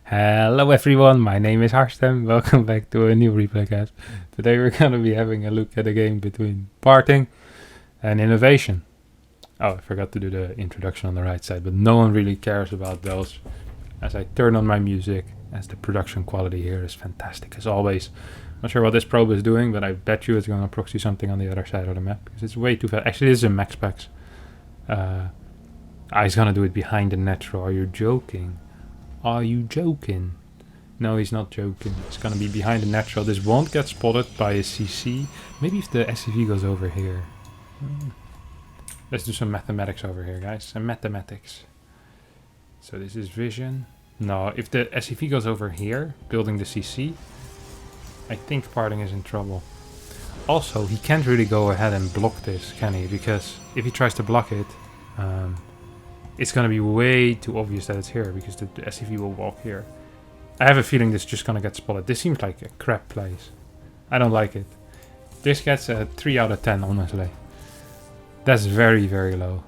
Hello everyone, my name is Harstem. Welcome back to a new replaycast. Today we're gonna be having a look at a game between parting and INnoVation. Oh, I forgot to do the introduction on the right side, but no one really cares about those. As I turn on my music, as the production quality here is fantastic as always. Not sure what this probe is doing, but I bet you it's gonna proxy something on the other side of the map because it's way too fast. Actually, this is a Maxpax. He's gonna do it behind the natural. Are you joking? Are you joking? No, he's not joking. It's gonna be behind the natural. This won't get spotted by a CC. Maybe if the SCV goes over here. Let's do some mathematics over here, guys. Some mathematics. So this is vision. No, if the SCV goes over here, building the CC, I think parting is in trouble. Also, he can't really go ahead and block this, can he? Because if he tries to block it, it's gonna be way too obvious that it's here because the SCV will walk here. I have a feeling this is just gonna get spotted. This seems like a crap place. I don't like it. This gets a 3 out of 10, honestly. That's very, very low.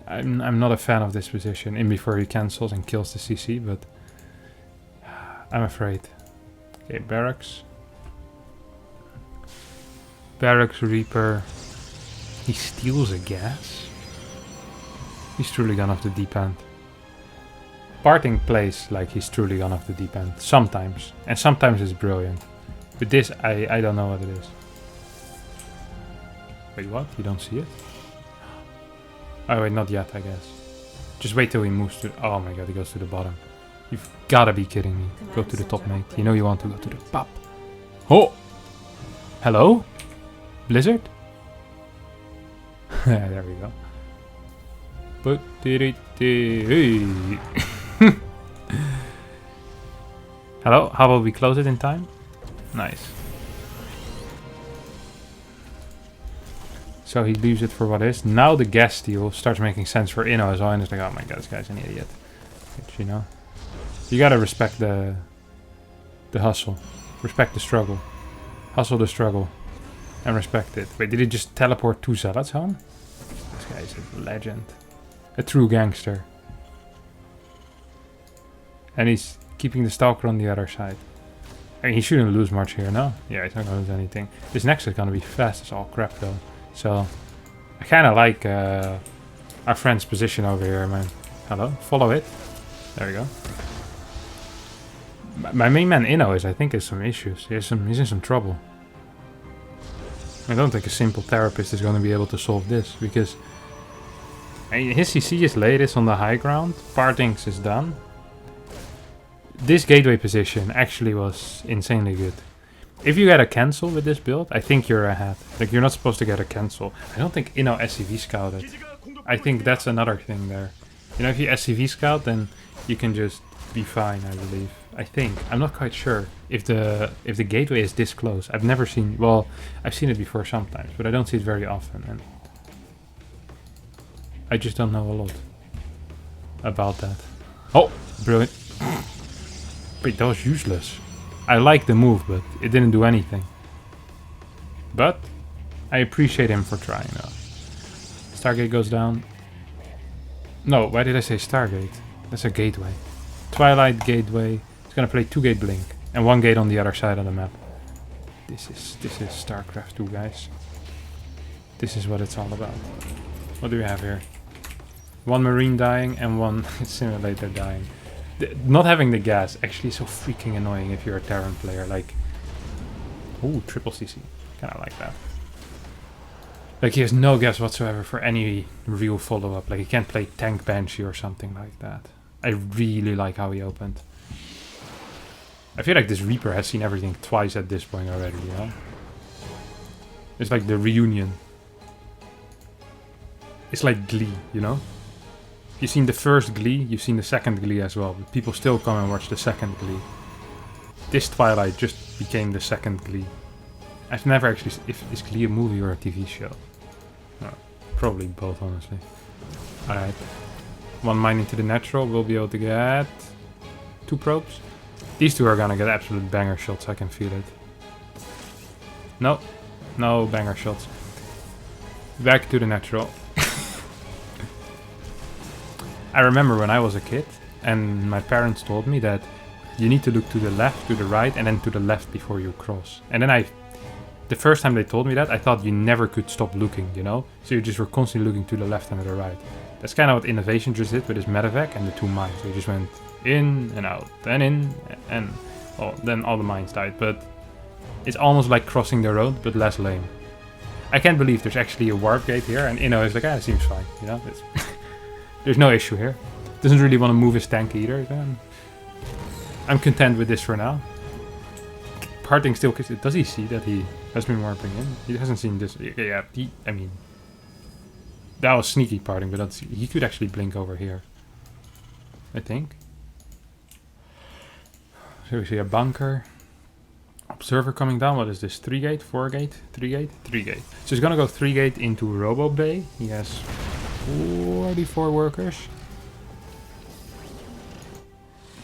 I'm not a fan of this position in before he cancels and kills the CC, but I'm afraid. Okay, barracks. Barracks, Reaper. He steals a gas? He's truly gone off the deep end. Parting plays like he's truly gone off the deep end. Sometimes. And sometimes it's brilliant. But this, I don't know what it is. Wait, what? You don't see it? Oh wait, not yet, I guess. Just wait till he moves to... Oh my god, he goes to the bottom. You've gotta be kidding me. Go to the top, mate. You know you want to go to the top. Oh! Hello? Blizzard? There we go. But hello, how about we close it in time? Nice. So he leaves it for what is. Now the gas steal starts making sense for Inno as well, and it's like, oh my god, this guy's an idiot. Which, you know, you gotta respect the hustle, respect the struggle, hustle the struggle, and respect it. Wait, did he just teleport 2 zealots home? This guy is a legend. A true gangster. And he's keeping the stalker on the other side. I mean, he shouldn't lose much here, no? Yeah, he's not gonna lose anything. This next is gonna be fast as all crap, though. So, I kinda like our friend's position over here, man. Hello? Follow it. There we go. My main man, Inno, I think, has some issues. He's in some trouble. I don't think a simple therapist is gonna be able to solve this, because his CC is late, it's on the high ground. Partings is done. This gateway position actually was insanely good. If you get a cancel with this build, I think you're ahead. Like, you're not supposed to get a cancel. I don't think Inno SCV scouted. I think that's another thing there. You know, if you SCV scout, then you can just be fine, I believe. I think. I'm not quite sure if the gateway is this close. I've never seen... Well, I've seen it before sometimes, but I don't see it very often. And I just don't know a lot about that. Oh, brilliant. Wait, that was useless. I like the move, but it didn't do anything. But I appreciate him for trying, though. Stargate goes down. No, why did I say Stargate? That's a gateway. Twilight gateway. It's gonna play 2 gate blink and 1 gate on the other side of the map. This is StarCraft 2, guys. This is what it's all about. What do we have here? 1 marine dying and 1 simulator dying. Not having the gas actually is so freaking annoying if you're a Terran player. Like, ooh, triple CC. Kinda like that. Like, he has no gas whatsoever for any real follow-up. Like, he can't play tank Banshee or something like that. I really like how he opened. I feel like this Reaper has seen everything twice at this point already, you know? It's like the reunion. It's like Glee, you know? You've seen the first Glee, you've seen the second Glee as well, but people still come and watch the second Glee. This Twilight just became the second Glee. I've never actually... Is Glee a movie or a TV show? No, probably both, honestly. Alright. 1 mine into the natural, we'll be able to get 2 probes. These 2 are gonna get absolute banger shots, I can feel it. No, no banger shots. Back to the natural. I remember when I was a kid, and my parents told me that you need to look to the left, to the right, and then to the left before you cross. And then the first time they told me that, I thought you never could stop looking, you know? So you just were constantly looking to the left and to the right. That's kind of what INnoVation just did with his medevac and the 2 mines. So you just went in and out, then in, and well, then all the mines died. But it's almost like crossing the road, but less lame. I can't believe there's actually a warp gate here, and Inno is like, it seems fine, you know? There's no issue here. Doesn't really want to move his tank either, then I'm content with this for now. Parting still, does he see that he has been warping in? He hasn't seen this. Yeah, I mean, that was sneaky parting, but he could actually blink over here, I think. So we see a bunker. Observer coming down. What is this? 3 gate, 4 gate, 3 gate, 3 gate. So he's gonna go 3 gate into Robo Bay. He has 44 workers.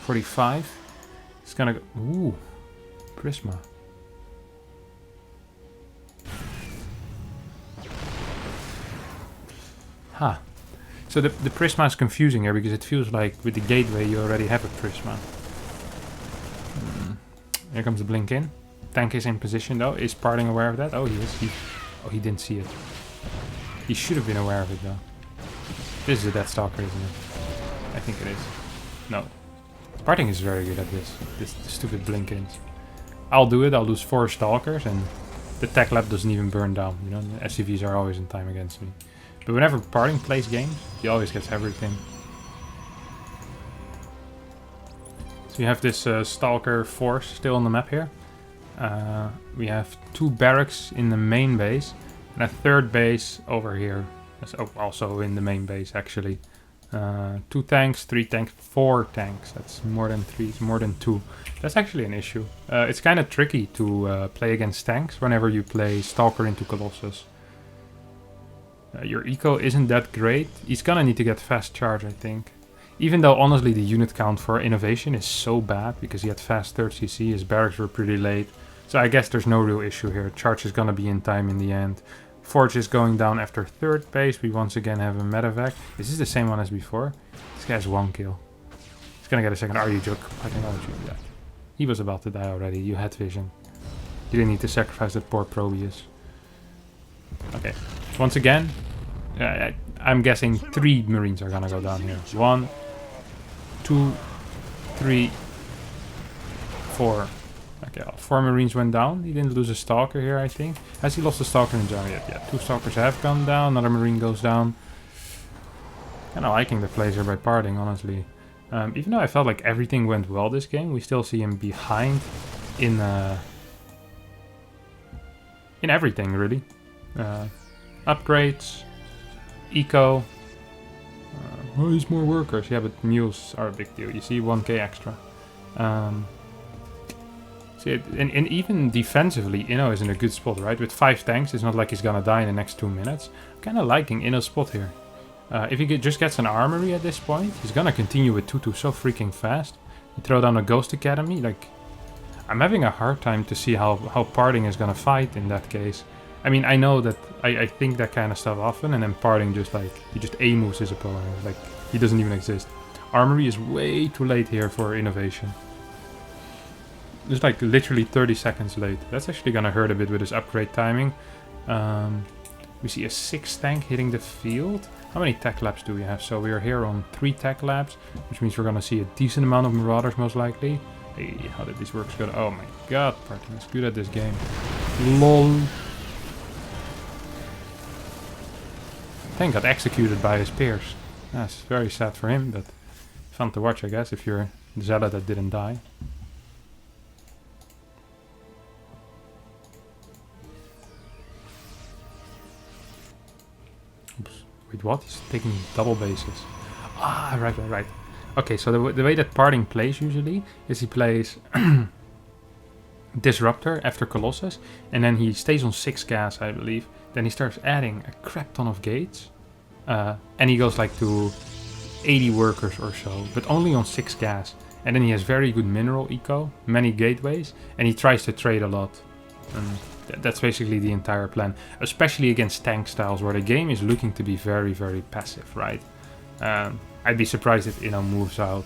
45. He's gonna go. Ooh, Prisma. Huh. So the Prisma is confusing here because it feels like with the gateway you already have a Prisma. Here comes the blink in. Tank is in position though. Is Parting aware of that? Oh, he is. He didn't see it. He should have been aware of it though. This is a Death Stalker, isn't it? I think it is. No. Parting is very good at this stupid blink-ins. I'll do it. I'll lose 4 Stalkers and the tech lab doesn't even burn down. You know, the SCVs are always in time against me. But whenever Parting plays games, he always gets everything. So you have this Stalker force still on the map here. We have 2 barracks in the main base and a 3rd base over here. That's also in the main base actually. 2 tanks, 3 tanks, 4 tanks. That's more than 3, it's more than 2. That's actually an issue. It's kind of tricky to play against tanks whenever you play Stalker into Colossus. Your eco isn't that great. He's gonna need to get fast charge, I think. Even though honestly the unit count for INnoVation is so bad because he had fast 3rd CC, his barracks were pretty late. So I guess there's no real issue here. Charge is gonna be in time in the end. Forge is going down after 3rd base. We once again have a medevac. Is this the same one as before? This guy has 1 kill. He's gonna get a second. Are you joke? I think I would shoot that. He was about to die already. You had vision. You didn't need to sacrifice that poor Probius. Okay. Once again, I'm guessing 3 Marines are gonna go down here. 1, 2, 3, 4. Okay, 4 Marines went down. He didn't lose a Stalker here, I think. Has he lost a Stalker in Java yet? Yeah, 2 Stalkers have gone down. Another Marine goes down. Kinda liking the plays here by Parting, honestly. Even though I felt like everything went well this game, we still see him behind in everything, really. Upgrades, eco. Oh, he's more workers. Yeah, but mules are a big deal. You see 1k extra. And even defensively, Inno is in a good spot, right? With 5 tanks, it's not like he's gonna die in the next 2 minutes. I'm kind of liking Inno's spot here. If he just gets an armory at this point, he's gonna continue with 2-2 so freaking fast. You throw down a Ghost Academy, like... I'm having a hard time to see how Parting is gonna fight in that case. I mean, I know that I think that kind of stuff often, and then Parting just like, he just A-moves his opponent. Like, he doesn't even exist. Armory is way too late here for INnoVation. It's like literally 30 seconds late. That's actually gonna hurt a bit with his upgrade timing. We see a 6 tank hitting the field. How many tech labs do we have? So we are here on 3 tech labs, which means we're gonna see a decent amount of Marauders most likely. Hey, how did these works go? Oh my god, Parting is good at this game. LOL. Tank got executed by his peers. That's very sad for him, but fun to watch, I guess, if you're the Zealot that didn't die. Oops. Wait, what? He's taking double bases. Ah, right. Okay, so the way that Parting plays usually is he plays Disruptor after Colossus, and then he stays on 6 gas, I believe. Then he starts adding a crap ton of gates, and he goes like to 80 workers or so, but only on 6 gas. And then he has very good mineral eco, many gateways, and he tries to trade a lot. And that's basically the entire plan, especially against tank styles where the game is looking to be very, very passive, right? I'd be surprised if Inno moves out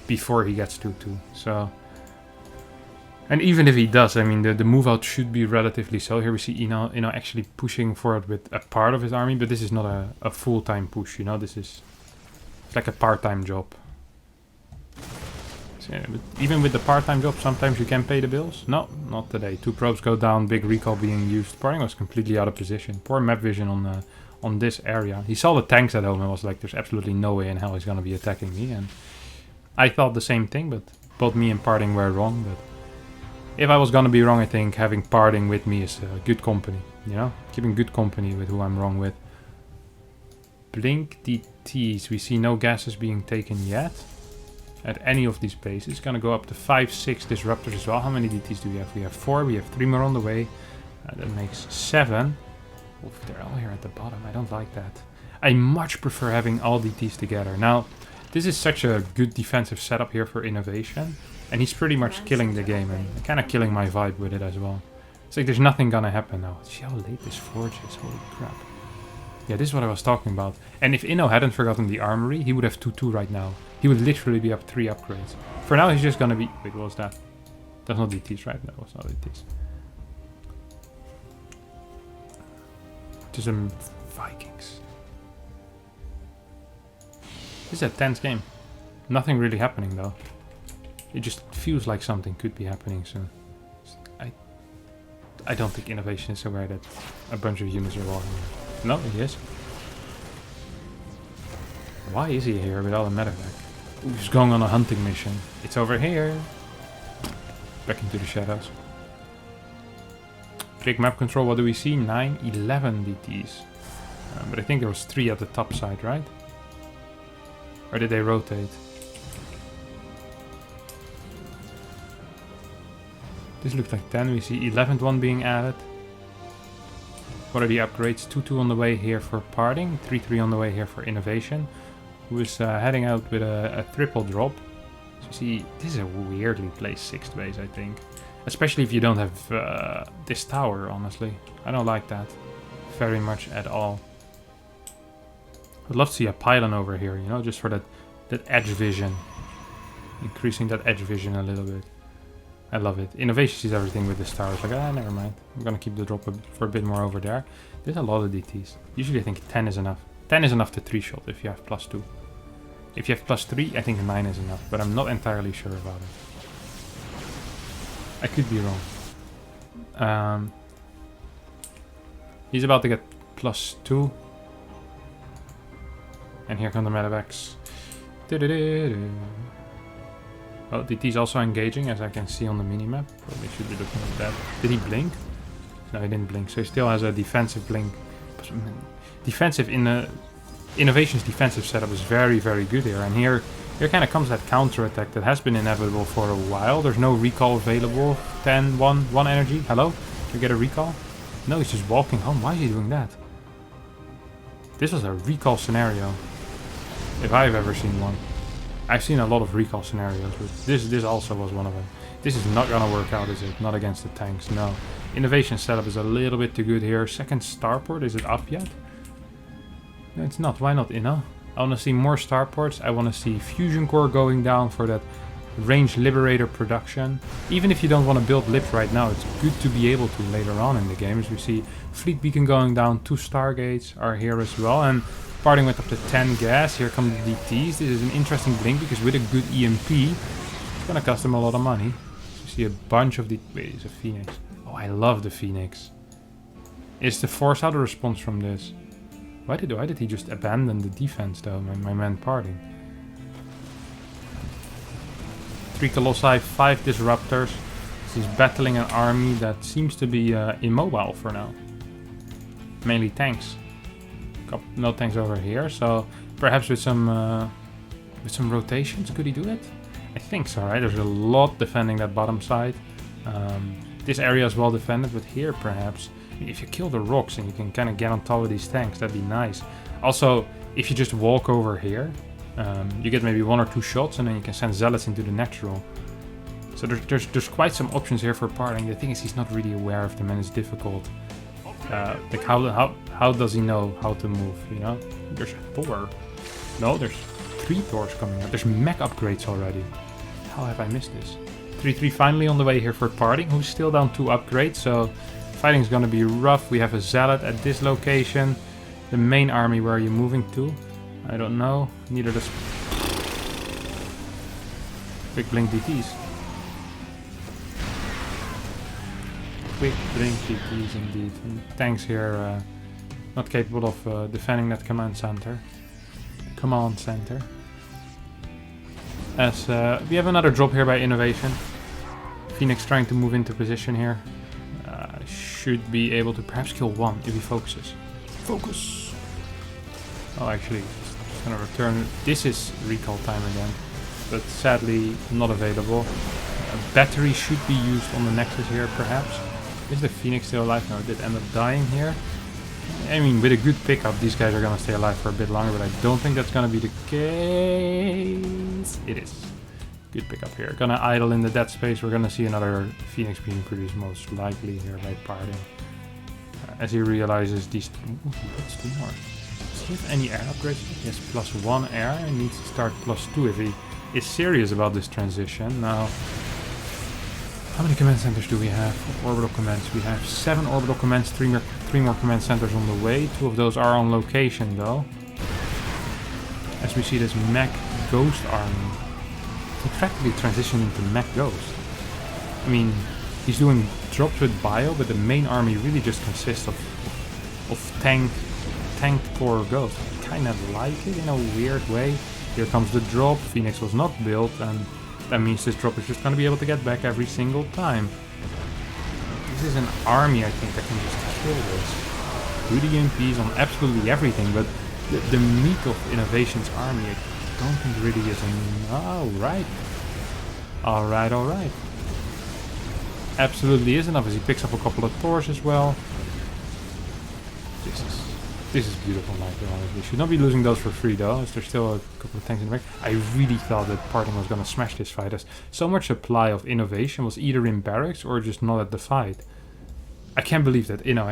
before he gets 2-2. So, and even if he does, I mean, the move out should be relatively slow. Here we see Inno actually pushing forward with a part of his army, but this is not a full-time push, you know. This is like a part-time job. So, yeah, but even with the part-time job, sometimes you can pay the bills. No, not today. 2 probes go down, big recall being used. Parting was completely out of position. Poor map vision on this area. He saw the tanks at home and was like, there's absolutely no way in hell he's gonna be attacking me. And I thought the same thing, but both me and Parting were wrong. But if I was gonna be wrong, I think having Parting with me is good company, you know? Keeping good company with who I'm wrong with. Blink DTs. We see no gases being taken yet at any of these bases. It's gonna go up to 5-6 disruptors as well. How many DTs do we have? We have 4. We have 3 more on the way. That makes 7. Oof, they're all here at the bottom. I don't like that. I much prefer having all DTs together. Now, this is such a good defensive setup here for INnoVation. And he's pretty much killing the game and kind of killing my vibe with it as well. It's like there's nothing gonna happen now. See how late this forge is. Holy crap. Yeah, this is what I was talking about. And if Inno hadn't forgotten the armory, he would have 2-2 right now. He would literally be up 3 upgrades. For now, he's just gonna be... Wait, what was that? That's not DTs, right? No, it's not DTs. To some Vikings. This is a tense game. Nothing really happening though. It just feels like something could be happening soon. I don't think INnoVation is aware that a bunch of humans are walking here. No, he is. Why is he here without a medevac? Ooh, he's going on a hunting mission. It's over here. Back into the shadows. Click map control, what do we see? 9, 11 DTs. But I think there was 3 at the top side, right? Or did they rotate? This looks like 10. We see 11th one being added. What are the upgrades? 2-2 on the way here for Parting. 3-3 on the way here for INnoVation. Who is heading out with a triple drop. So you see, this is a weirdly placed 6th base, I think. Especially if you don't have this tower, honestly. I don't like that very much at all. I'd love to see a pylon over here, you know, just for that edge vision. Increasing that edge vision a little bit. I love it. INnoVation sees everything with this tower. It's like, never mind. I'm gonna keep the drop for a bit more over there. There's a lot of DTs. Usually I think 10 is enough. 10 is enough to 3-shot if you have +2. If you have +3, I think 9 is enough, but I'm not entirely sure about it. I could be wrong. He's about to get +2. And here come the medevacs. Oh, DT's also engaging, as I can see on the minimap. Probably should be looking at that. Did he blink? No, he didn't blink, so he still has a defensive blink. Defensive in the INnoVation's defensive setup is very, very good here. And here kind of comes that counter attack that has been inevitable for a while. There's no recall available. 10, 1 energy. Hello? Can we get a recall? No, he's just walking home. Why is he doing that? This was a recall scenario, if I've ever seen one. I've seen a lot of recall scenarios, but this also was one of them. This is not gonna work out, is it? Not against the tanks, no. INnoVation setup is a little bit too good here. Second starport, is it up yet? No, it's not. Why not, Inno? I want to see more starports. I want to see fusion core going down for that range liberator production. Even if you don't want to build lips right now, it's good to be able to later on in the game. As we see fleet beacon going down, 2 stargates are here as well, and parting with up to 10 gas. Here come the DTs. This is an interesting blink because with a good EMP, it's gonna cost them a lot of money. So you see a bunch of the... Wait, it's a Phoenix. Oh, I love the Phoenix. Is the force out a response from this? Why did he just abandon the defense though, my man parting? 3 Colossi, 5 Disruptors. He's battling an army that seems to be immobile for now. Mainly tanks. No tanks over here, so perhaps with some rotations, could he do it? I think so, right? There's a lot defending that bottom side. This area is well defended, but here perhaps, if you kill the rocks and you can kind of get on top of these tanks, that'd be nice. Also, if you just walk over here, you get maybe 1 or 2 shots and then you can send zealots into the natural. So there's quite some options here for parting. The thing is, he's not really aware of them and it's difficult. Like how does he know how to move, you know? There's 4. No, there's 3 Thors coming out. There's mech upgrades already. How have I missed this? 3-3 finally on the way here for parting, who's still down 2 upgrades, so fighting's gonna be rough. We have a Zealot at this location. The main army, where are you moving to? I don't know. Neither does... Quick blink DTs. Quick blink DTs indeed. And tanks here not capable of defending that command center. As we have another drop here by INnoVation. Phoenix trying to move into position here. Should be able to perhaps kill one if he focuses. Focus! Oh, actually, just gonna return. This is recall time again, but sadly not available. A battery should be used on the Nexus here, perhaps. Is the Phoenix still alive? No, it did end up dying here. I mean, with a good pickup, these guys are gonna stay alive for a bit longer, but I don't think that's gonna be the case. It is. Good pickup here. Gonna idle in the dead space. We're gonna see another Phoenix being produced most likely here by parting. As he realizes these... Ooh, that's 2 more. Does he have any air upgrades? He has +1 air. He needs to start +2 if he is serious about this transition. Now, how many command centers do we have? Orbital commands. We have 7 orbital commands, 3 more command centers on the way. 2 of those are on location though. As we see this mech ghost army. It's practically transitioning to mech ghost. I mean, he's doing drops with bio, but the main army really just consists of tanked core ghost. I kind of like it in a weird way. Here comes the drop. Phoenix was not built, and that means this drop is just going to be able to get back every single time. This is an army, I think, that can just kill this. Do the EMPs on absolutely everything, but the meat of INnoVation's army, I don't think really is enough. Alright. Absolutely is enough, as he picks up a couple of Thors as well. This is beautiful, Michael, honestly. Should not be losing those for free though, as there's still a couple of tanks in the back. I really thought that parting was gonna smash this fight, as so much supply of INnoVation was either in barracks or just not at the fight. I can't believe that Inno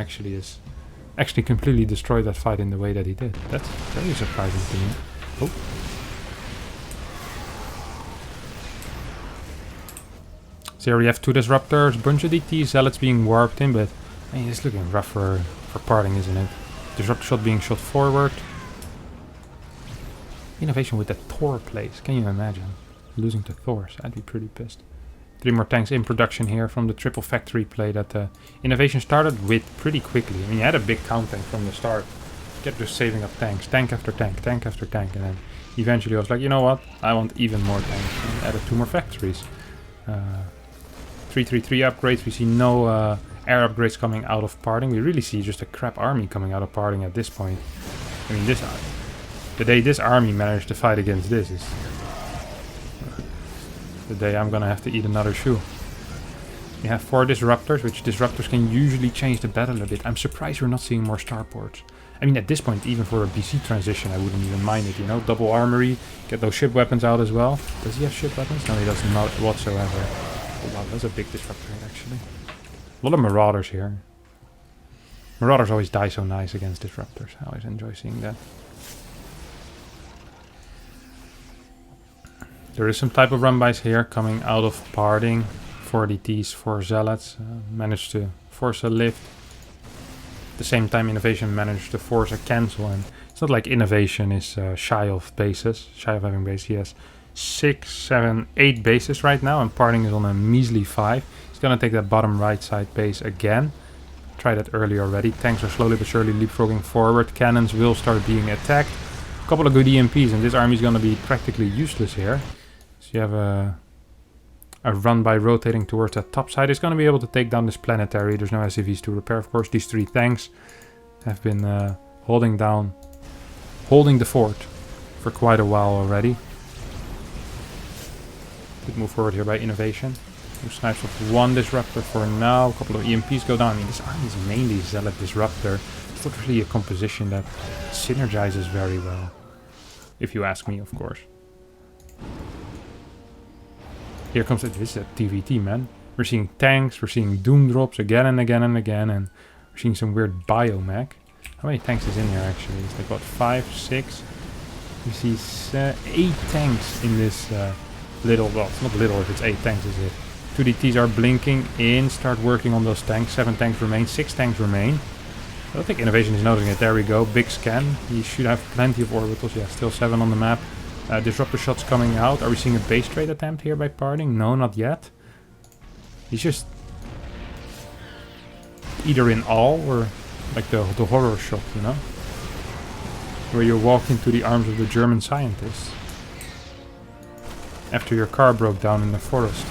actually completely destroyed that fight in the way that he did. That's very surprising to me. Oh. So here we have 2 disruptors, bunch of DT, Zealots being warped in, but I mean, it's looking rough for parting, isn't it? Disruptor shot being shot forward. INnoVation with that Thor place, can you imagine? Losing to Thors, I'd be pretty pissed. 3 more tanks in production here from the triple factory play that INnoVation started with pretty quickly. I mean, he had a big count tank from the start. Kept just saving up tanks, tank after tank, tank after tank, and then eventually I was like, you know what? I want even more tanks, and added 2 more factories. 333 upgrades, we see no air upgrades coming out of parting. We really see just a crap army coming out of parting at this point. I mean, the day this army managed to fight against this is the day I'm gonna have to eat another shoe. We have 4 disruptors, which disruptors can usually change the battle a bit. I'm surprised we're not seeing more starports. I mean, at this point, even for a BC transition, I wouldn't even mind it, you know? Double armory, get those ship weapons out as well. Does he have ship weapons? No, he does not whatsoever. Oh wow, that's a big disruptor actually. A lot of marauders here. Marauders always die so nice against disruptors. I always enjoy seeing that. There is some type of run-bys here coming out of parting. 4 DTs, 4 Zealots. Managed to force a lift. At the same time, INnoVation managed to force a cancel. And it's not like INnoVation is shy of bases. Shy of having base. He has 6, 7, 8 bases right now, and parting is on a measly 5. He's gonna take that bottom right side base again. Tried that earlier already. Tanks are slowly but surely leapfrogging forward. Cannons will start being attacked. A couple of good EMPs, and this army is gonna be practically useless here. So you have a run by rotating towards that top side. It's gonna be able to take down this planetary. There's no SCVs to repair, of course. These 3 tanks have been holding the fort for quite a while already. Good move forward here by INnoVation. Who snipes off 1 disruptor for now. A couple of EMPs go down. I mean, this army is mainly Zealot disruptor. It's not really a composition that synergizes very well. If you ask me, of course. Here comes this is a TVT, man. We're seeing tanks, we're seeing doom drops again and again and again, and we're seeing some weird biomech. How many tanks is in here actually? It's like what, 5, 6? You see 8 tanks in this little, well, it's not little if it's 8 tanks, is it? 2DTs are blinking in, start working on those tanks. 7 tanks remain, 6 tanks remain. I don't think INnoVation is noticing it. There we go, big scan. He should have plenty of orbitals. Yeah, still 7 on the map. Disruptor shots coming out. Are we seeing a base trade attempt here by parting? No, not yet. He's just either in awe or like the horror shot, you know? Where you walk into the arms of the German scientists after your car broke down in the forest.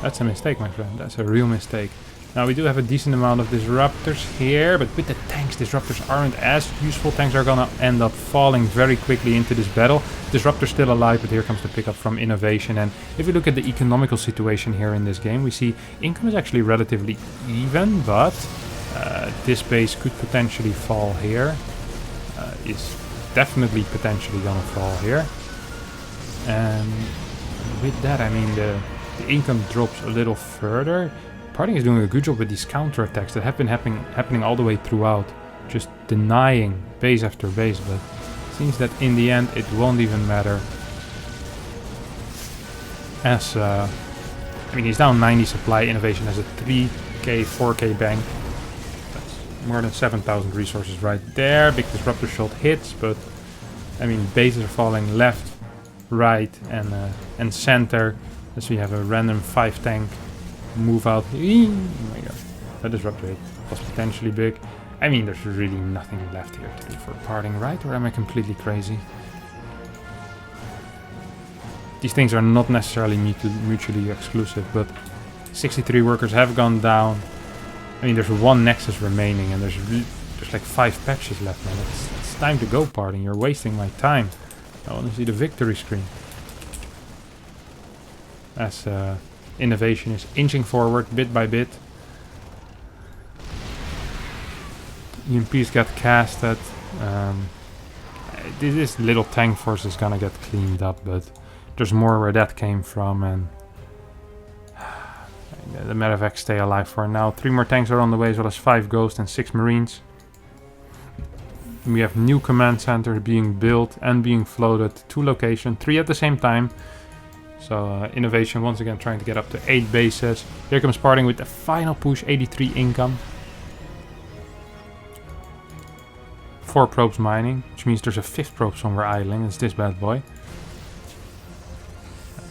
That's a mistake, my friend. That's a real mistake. Now we do have a decent amount of disruptors here, but with the tanks, disruptors aren't as useful. Tanks are gonna end up falling very quickly into this battle. Disruptor's still alive, but here comes the pickup from INnoVation. And if we look at the economical situation here in this game, we see income is actually relatively even, but this base could potentially fall here. Is definitely potentially gonna fall here. And with that, I mean, the income drops a little further. Parting is doing a good job with these counterattacks that have been happening all the way throughout, just denying base after base, but it seems that in the end it won't even matter. As, I mean, he's down 90 supply. INnoVation has a 3k, 4k bank. That's more than 7,000 resources right there. Big disruptor shot hits, but I mean, bases are falling left, right, and center. As we have a random 5 tank move out. Oh my god, that disruptor hit was potentially big. I mean, there's really nothing left here to do for parting, right? Or am I completely crazy? These things are not necessarily mutually exclusive, but 63 workers have gone down. I mean, there's 1 Nexus remaining, and there's like 5 patches left, man. It's time to go, parting. You're wasting my time. I want to see the victory screen. As INnoVation is inching forward bit by bit. EMPs get casted. This little tank force is gonna get cleaned up, but there's more where that came from, and the medevacs stay alive for now. 3 more tanks are on the way, as well as 5 ghosts and 6 marines. We have new command centers being built and being floated to location, 3 at the same time. So INnoVation once again trying to get up to 8 bases. Here comes parting with the final push, 83 income. 4 probes mining, which means there's a 5th probe somewhere idling. It's this bad boy.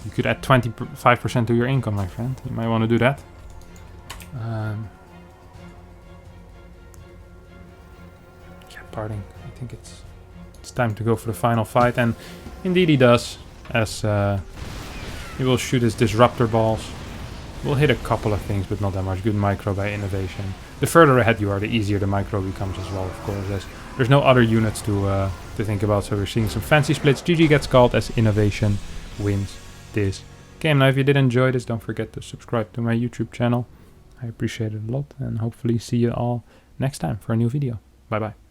You could add 25% to your income, my friend. You might want to do that. Yeah, parting. I think it's time to go for the final fight, and indeed he does. As he will shoot his disruptor balls. We'll hit a couple of things, but not that much. Good micro by INnoVation. The further ahead you are, the easier the micro becomes as well, of course. As there's no other units to think about, so we're seeing some fancy splits. GG gets called as INnoVation wins this game. Now, if you did enjoy this, don't forget to subscribe to my YouTube channel. I appreciate it a lot, and hopefully see you all next time for a new video. Bye bye.